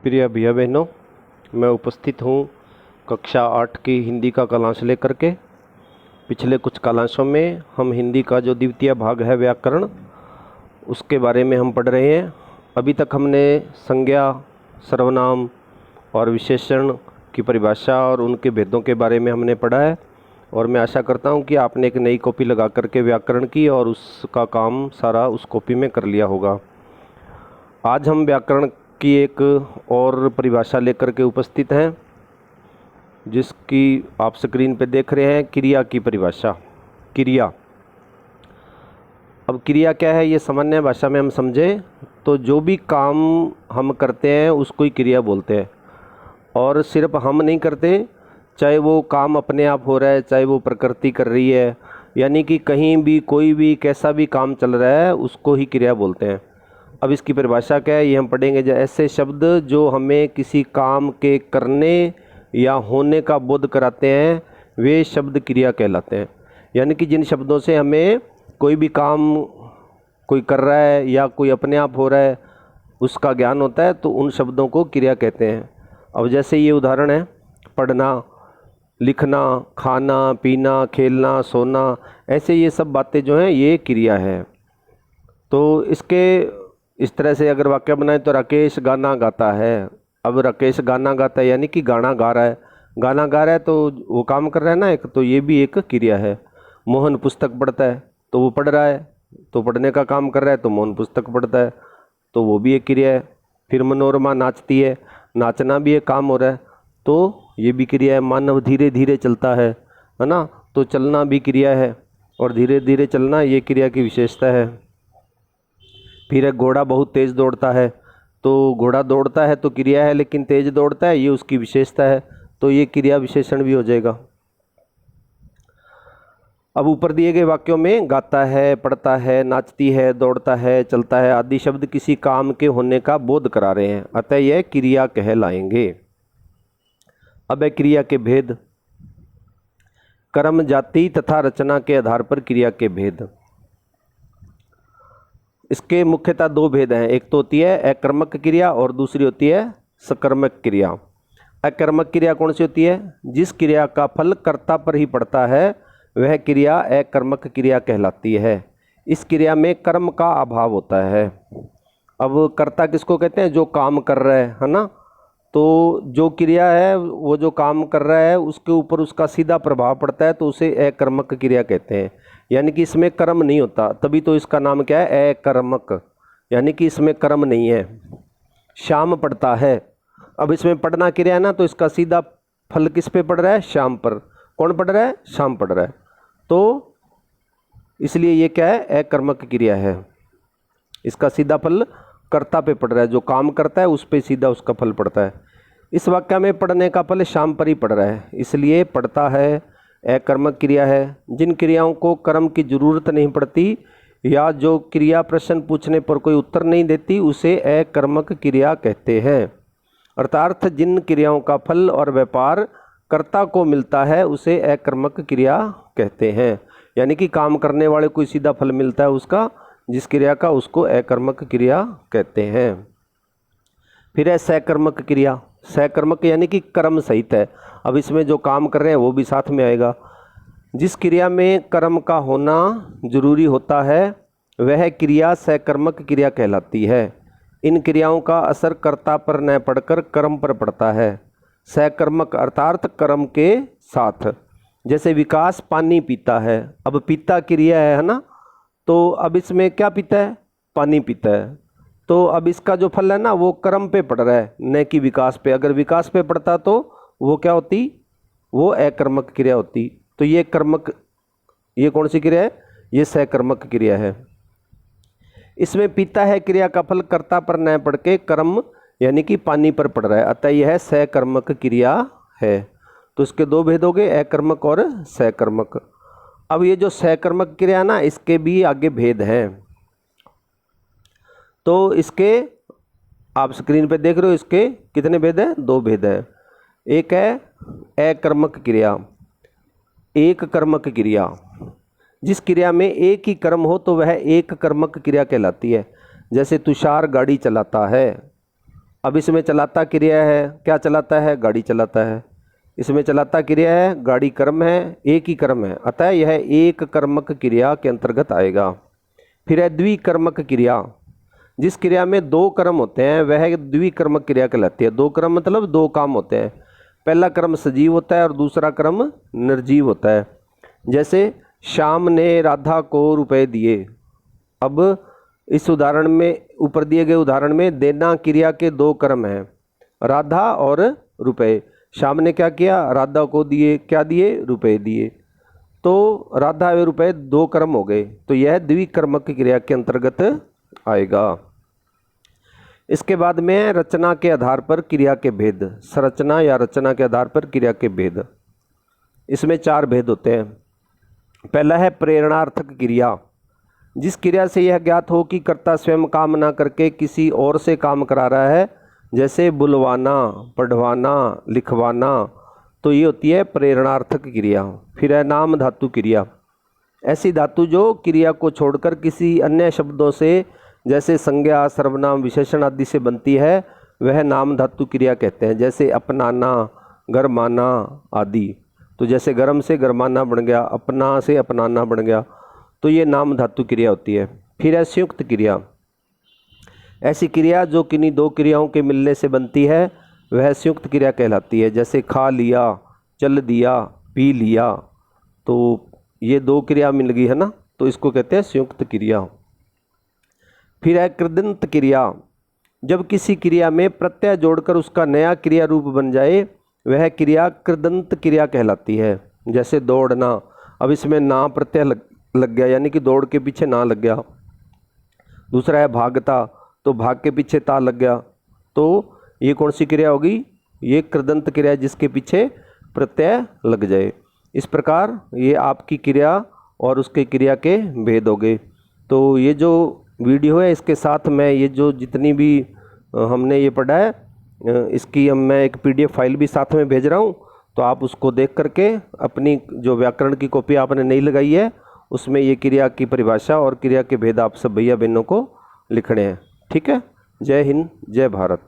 प्रिय भैया बहनों, मैं उपस्थित हूँ कक्षा 8 की हिंदी का कालांश लेकर के। पिछले कुछ कालांशों में हम हिंदी का जो द्वितीय भाग है व्याकरण, उसके बारे में हम पढ़ रहे हैं। अभी तक हमने संज्ञा, सर्वनाम और विशेषण की परिभाषा और उनके भेदों के बारे में हमने पढ़ा है। और मैं आशा करता हूँ कि आपने एक नई कॉपी लगा करके व्याकरण की और उसका काम सारा उस कॉपी में कर लिया होगा। आज हम व्याकरण की एक और परिभाषा लेकर के उपस्थित हैं, जिसकी आप स्क्रीन पे देख रहे हैं, क्रिया की परिभाषा। क्रिया, अब क्रिया क्या है ये सामान्य भाषा में हम समझें तो जो भी काम हम करते हैं उसको ही क्रिया बोलते हैं। और सिर्फ हम नहीं करते, चाहे वो काम अपने आप हो रहा है, चाहे वो प्रकृति कर रही है, यानी कि कहीं भी कोई भी कैसा भी काम चल रहा है उसको ही क्रिया बोलते हैं। अब इसकी परिभाषा क्या है ये हम पढ़ेंगे। जो ऐसे शब्द जो हमें किसी काम के करने या होने का बोध कराते हैं वे शब्द क्रिया कहलाते हैं। यानी कि जिन शब्दों से हमें कोई भी काम कोई कर रहा है या कोई अपने आप हो रहा है उसका ज्ञान होता है, तो उन शब्दों को क्रिया कहते हैं। अब जैसे ये उदाहरण है, पढ़ना, लिखना, खाना, पीना, खेलना, सोना, ऐसे ये सब बातें जो हैं ये क्रिया है। तो इसके इस तरह से अगर वाक्य बनाए तो राकेश गाना गाता है। अब राकेश गाना गाता है यानी कि गाना गा रहा है। गाना गा रहा है तो वो काम कर रहा है ना एक, तो ये भी एक क्रिया है। मोहन पुस्तक पढ़ता है तो वो पढ़ रहा है, तो पढ़ने का काम कर रहा है तो मोहन पुस्तक पढ़ता है, तो वो भी एक क्रिया है। फिर मनोरमा नाचती है, नाचना भी एक काम हो रहा है, तो ये भी क्रिया है। मानव धीरे धीरे चलता है ना, तो चलना भी क्रिया है और धीरे धीरे चलना ये क्रिया की विशेषता है। फिर एक घोड़ा बहुत तेज़ दौड़ता है, तो घोड़ा दौड़ता है तो क्रिया है, लेकिन तेज़ दौड़ता है ये उसकी विशेषता है, तो ये क्रिया विशेषण भी हो जाएगा। अब ऊपर दिए गए वाक्यों में गाता है, पढ़ता है, नाचती है, दौड़ता है, चलता है आदि शब्द किसी काम के होने का बोध करा रहे हैं, अतः यह क्रिया कहलाएंगे। अब है क्रिया के भेद। कर्म, जाति तथा रचना के आधार पर क्रिया के भेद। इसके मुख्यतः दो भेद हैं। एक तो होती है अकर्मक क्रिया और दूसरी होती है सकर्मक क्रिया। अकर्मक क्रिया कौन सी होती है? जिस क्रिया का फल कर्ता पर ही पड़ता है वह क्रिया अकर्मक क्रिया कहलाती है। इस क्रिया में कर्म का अभाव होता है। अब कर्ता किसको कहते हैं? जो काम कर रहा है ना। तो जो क्रिया है वो जो काम कर रहा है उसके ऊपर उसका सीधा प्रभाव पड़ता है, तो उसे अकर्मक क्रिया कहते हैं। यानी कि इसमें कर्म नहीं होता, तभी तो इसका नाम क्या है? अकर्मक। यानी कि इसमें कर्म नहीं है। शाम पढ़ता है, अब इसमें पढ़ना क्रिया है ना, तो इसका सीधा फल किस पे पड़ रहा है? शाम पर। कौन पढ़ रहा है? शाम पढ़ रहा है। तो इसलिए ये क्या है? अकर्मक क्रिया है। इसका सीधा फल कर्ता पे पड़ रहा है, जो काम करता है उस पे सीधा उसका फल पड़ता है। इस वाक्य में पढ़ने का फल शाम पर ही पड़ रहा है, इसलिए पढ़ता है अकर्मक क्रिया है। जिन क्रियाओं को कर्म की जरूरत नहीं पड़ती या जो क्रिया प्रश्न पूछने पर कोई उत्तर नहीं देती उसे अकर्मक क्रिया कहते हैं। अर्थात जिन क्रियाओं का फल और व्यापार कर्ता को मिलता है उसे अकर्मक क्रिया कहते हैं। यानी कि काम करने वाले को सीधा फल मिलता है उसका, जिस क्रिया का, उसको अकर्मक क्रिया कहते हैं। फिर है सकर्मक क्रिया। सकर्मक यानी कि कर्म सहित है। अब इसमें जो काम कर रहे हैं वो भी साथ में आएगा। जिस क्रिया में कर्म का होना जरूरी होता है वह क्रिया सकर्मक क्रिया कहलाती है। इन क्रियाओं का असर कर्ता पर न पड़कर कर्म पर पड़ता है। सकर्मक अर्थात कर्म के साथ। जैसे विकास पानी पीता है, अब पीता क्रिया है ना, तो अब इसमें क्या पीता है? पानी पीता है। तो अब इसका जो फल है ना वो कर्म पे पड़ रहा है, न कि विकास पे। अगर विकास पे पड़ता तो वो क्या होती? वो अकर्मक क्रिया होती। तो ये कर्मक, ये कौन सी क्रिया है? ये सकर्मक क्रिया है। इसमें पीता है क्रिया का फल कर्ता पर न पड़ के कर्म यानी कि पानी पर पड़ रहा है, अतः यह सकर्मक क्रिया है। तो इसके दो भेद हो गए, अकर्मक और सकर्मक। अब ये जो सकर्मक क्रिया ना, इसके भी आगे भेद हैं। तो इसके आप स्क्रीन पे देख रहे हो, इसके कितने भेद हैं? दो भेद हैं। एक है अकर्मक क्रिया, एक कर्मक क्रिया। जिस क्रिया में एक ही कर्म हो तो वह एक कर्मक क्रिया कहलाती है। जैसे तुषार गाड़ी चलाता है। अब इसमें चलाता क्रिया है, क्या चलाता है? गाड़ी चलाता है। इसमें चलाता क्रिया है, गाड़ी कर्म है, एक ही कर्म है, अतः यह एक कर्मक क्रिया के अंतर्गत आएगा। फिर है द्विकर्मक क्रिया। जिस क्रिया में दो कर्म होते हैं वह द्विकर्मक क्रिया कहलाती है। दो कर्म मतलब दो काम होते हैं। पहला कर्म सजीव होता है और दूसरा कर्म निर्जीव होता है। जैसे श्याम ने राधा को रुपए दिए। अब इस उदाहरण में, ऊपर दिए गए उदाहरण में देना क्रिया के दो कर्म हैं, राधा और रुपए। श्याम ने क्या किया? राधा को दिए, क्या दिए? रुपए दिए। तो राधा व रुपए दो कर्म हो गए, तो यह द्विकर्मक क्रिया के अंतर्गत आएगा। इसके बाद में रचना के आधार पर क्रिया के भेद। संरचना या रचना के आधार पर क्रिया के भेद। इसमें चार भेद होते हैं। पहला है प्रेरणार्थक क्रिया। जिस क्रिया से यह ज्ञात हो कि कर्ता स्वयं काम ना करके किसी और से काम करा रहा है, जैसे बुलवाना, पढ़वाना, लिखवाना, तो ये होती है प्रेरणार्थक क्रिया। फिर है नाम धातु क्रिया। ऐसी धातु जो क्रिया को छोड़कर किसी अन्य शब्दों से, जैसे संज्ञा, सर्वनाम, विशेषण आदि से बनती है, वह नाम धातु क्रिया कहते हैं। जैसे अपनाना, गरमाना आदि। तो जैसे गरम से गरमाना बन गया, अपना से अपनाना बन गया, तो ये नाम धातु क्रिया होती है। फिर है संयुक्त क्रिया। ऐसी क्रिया जो किन्हीं दो क्रियाओं के मिलने से बनती है वह संयुक्त क्रिया कहलाती है। जैसे खा लिया, चल दिया, पी लिया, तो ये दो क्रिया मिल गई है ना, तो इसको कहते हैं संयुक्त क्रिया। फिर है कृदंत क्रिया। जब किसी क्रिया में प्रत्यय जोड़कर उसका नया क्रिया रूप बन जाए वह क्रिया कृदंत क्रिया कहलाती है। जैसे दौड़ना, अब इसमें ना प्रत्यय लग गया, यानी कि दौड़ के पीछे ना लग गया। दूसरा है भागता, तो भाग के पीछे ता लग गया, तो ये कौन सी क्रिया होगी? ये कृदंत क्रिया, जिसके पीछे प्रत्यय लग जाए। इस प्रकार ये आपकी क्रिया और उसके क्रिया के भेद हो गए। तो ये जो वीडियो है इसके साथ मैं ये जो जितनी भी हमने ये पढ़ा है, इसकी मैं एक PDF फाइल भी साथ में भेज रहा हूँ, तो आप उसको देख करके अपनी जो व्याकरण की कॉपी आपने नहीं लगाई है उसमें ये क्रिया की परिभाषा और क्रिया के भेद आप सब भैया बहनों को लिखने हैं। ठीक है। जय हिंद, जय भारत।